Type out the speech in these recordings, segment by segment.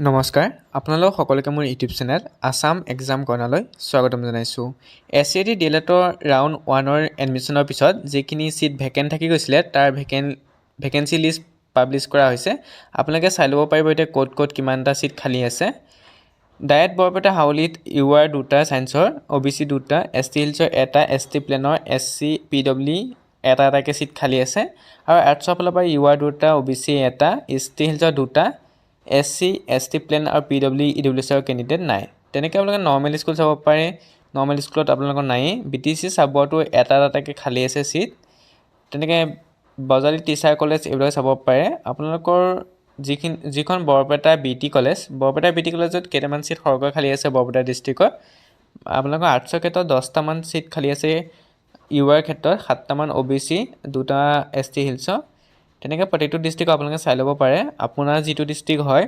নমস্কাৰ আপোনালোক সকলোকে মোৰ ইউটিউব চেনেল আসাম এক্সাম কৰ্ণাৰলৈ স্বাগতম জনাইছোঁ। SCET ডিএলএডৰ ৰাউণ্ড 1ৰ এডমিশ্যনৰ পিছত যিখিনি চিট ভেকেণ্ট থাকি গৈছিলে তাৰ ভেকেঞ্চি লিষ্ট পাব্লিছ কৰা হৈছে। আপোনালোকে চাই ল'ব পাৰিব এতিয়া ক'ত কিমানটা চিট খালী আছে। ডায়েট বৰপেটা হাউলিত UR 2টা ছায়েন্সৰ, OBC 2টা, ST হিলছৰ 1টা, ST প্লেনৰ, SC PW এটাকৈ চিট খালী আছে আৰু আৰ্টছৰ ফালৰ পৰা UR 2টা, OBC 1টা, ST হিলছৰ 2টা, SC ST প্লেন আৰু PW EWCৰ কেণ্ডিডেট নাই। তেনেকৈ আপোনালোকে নৰ্মেল স্কুল চাব পাৰে। নৰ্মেল স্কুলত আপোনালোকৰ নায়েই। BTC চাবতো এটাকৈ খালী আছে চিট। তেনেকৈ বজালী টিচাৰ কলেজ এইবিলাক চাব পাৰে। আপোনালোকৰ যিখন Barpeta BT college, Barpeta BT কলেজত কেইটামান চিট সৰহকৈ খালী আছে বৰপেটা ডিষ্ট্ৰিক্টত। আপোনালোকৰ আৰ্টছৰ ক্ষেত্ৰত 10টামান চিট খালী আছে, UR ক্ষেত্ৰত 7টামান, OBC 2টা, ST হিলছৰ। তেনেকৈ প্ৰত্যেকটো ডিষ্ট্ৰিক্ট আপোনালোকে চাই ল'ব পাৰে। আপোনাৰ যিটো ডিষ্ট্ৰিক্ট হয়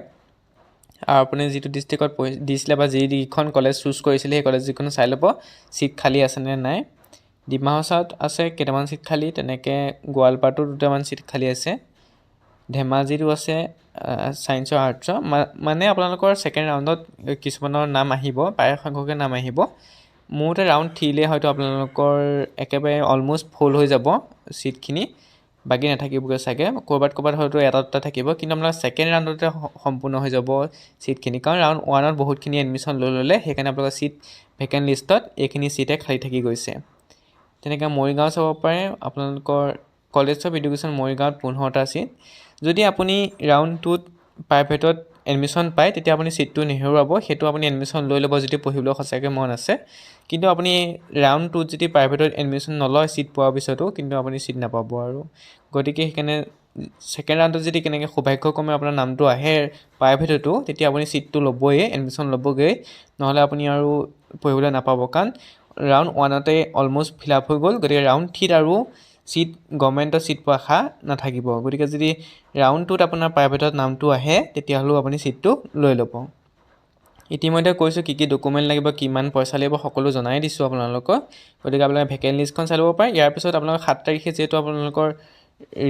আৰু আপুনি যিটো ডিষ্ট্ৰিক্টত দিছিলে বা যিখন কলেজ চুজ কৰিছিলে সেই কলেজ যিখন চাই ল'ব চিট খালী আছেনে নাই। ডিমা হাছাওত আছে কেইটামান চিট খালী, তেনেকৈ গোৱালপাৰাতো 2টামান চিট খালী আছে, ধেমাজিতো আছে ছায়েন্সৰ আৰ্টছৰ। মানে আপোনালোকৰ ছেকেণ্ড ৰাউণ্ডত কিছুমানৰ নাম আহিব, প্ৰায়সংখ্যকে নাম আহিব। মোৰ মতে ৰাউণ্ড 3লৈ হয়তো আপোনালোকৰ একেবাৰে অলম'ষ্ট ফুল হৈ যাব চিটখিনি, বাকী নাথাকিবগৈ চাগে। ক'ৰবাত হয়তো এটা দুটা থাকিব, কিন্তু আপোনাৰ ছেকেণ্ড ৰাউণ্ডতে সম্পূৰ্ণ হৈ যাব চিটখিনি, কাৰণ ৰাউণ্ড 1ত বহুতখিনি এডমিশ্যন লৈ ল'লে, সেইকাৰণে আপোনালোকৰ চিট ভেকেণ্ট লিষ্টত এইখিনি চিটে খালী থাকি গৈছে। তেনেকৈ মৰিগাঁও চাব পাৰে। আপোনালোকৰ কলেজ অফ এডুকেশ্যন মৰিগাঁৱত 15টা চিট। যদি আপুনি ৰাউণ্ড 2ত প্ৰাইভেটত এডমিশ্যন পায় তেতিয়া আপুনি চিটটো নেহেৰুৱাব, সেইটো আপুনি এডমিশ্যন লৈ ল'ব যদি পঢ়িবলৈ সঁচাকৈ মন আছে। কিন্তু আপুনি ৰাউণ্ড 2ত যদি প্ৰাইভেটত এডমিশ্যন নলয় চিট পোৱাৰ পিছতো, কিন্তু আপুনি চিট নাপাব আৰু। গতিকে সেইকাৰণে ছেকেণ্ড ৰাউণ্ডত যদি কেনেকৈ সৌভাগ্যক্ৰমে আপোনাৰ নামটো আহে প্ৰাইভেটতো, তেতিয়া আপুনি চিটটো ল'বই, এডমিশ্যন ল'বগৈ, নহ'লে আপুনি আৰু পঢ়িবলৈ নাপাব, কাৰণ ৰাউণ্ড 1তে অলম'ষ্ট ফিল আপ হৈ গ'ল। গতিকে ৰাউণ্ড 3ত আৰু চিট গভৰ্ণমেণ্টৰ চিট পোৱা আশা নাথাকিব। গতিকে যদি ৰাউণ্ড 2ত আপোনাৰ প্ৰাইভেটত নামটো আহে তেতিয়াহ'লেও আপুনি চিটটো লৈ ল'ব। ইতিমধ্যে কৈছোঁ কি ডকুমেণ্ট লাগিব, কিমান পইচা লাগিব, সকলো জনাই দিছোঁ আপোনালোকক। গতিকে আপোনালোকে ভেকেণ্ট লিষ্টখন চাই ল'ব পাৰে। ইয়াৰ পিছত আপোনালোকৰ 7 তাৰিখে যিহেতু আপোনালোকৰ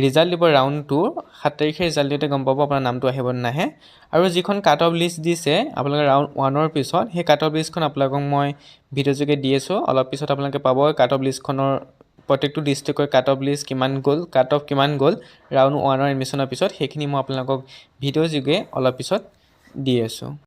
ৰিজাল্ট দিব, ৰাউণ্ড 2 7 তাৰিখে ৰিজাল্ট দিওঁতে গম পাব আপোনাৰ নামটো আহিব নে নাহে। আৰু যিখন কাট অফ লিষ্ট দিছে আপোনালোকে ৰাউণ্ড 1ৰ পিছত, সেই কাট অফ লিষ্টখন আপোনালোকক মই ভিডিঅ' যোগে দি আছোঁ। অলপ পিছত আপোনালোকে পাব কাট অফ লিষ্টখনৰ, প্ৰত্যেকটো ডিষ্ট্ৰিক্টৰ কাট অফ লিষ্ট কিমান গ'ল, কাট অফ কিমান গ'ল ৰাউণ্ড 1ৰ এডমিশ্যনৰ পিছত, সেইখিনি মই আপোনালোকক ভিডিঅ' যোগে অলপ পিছত দি আছোঁ।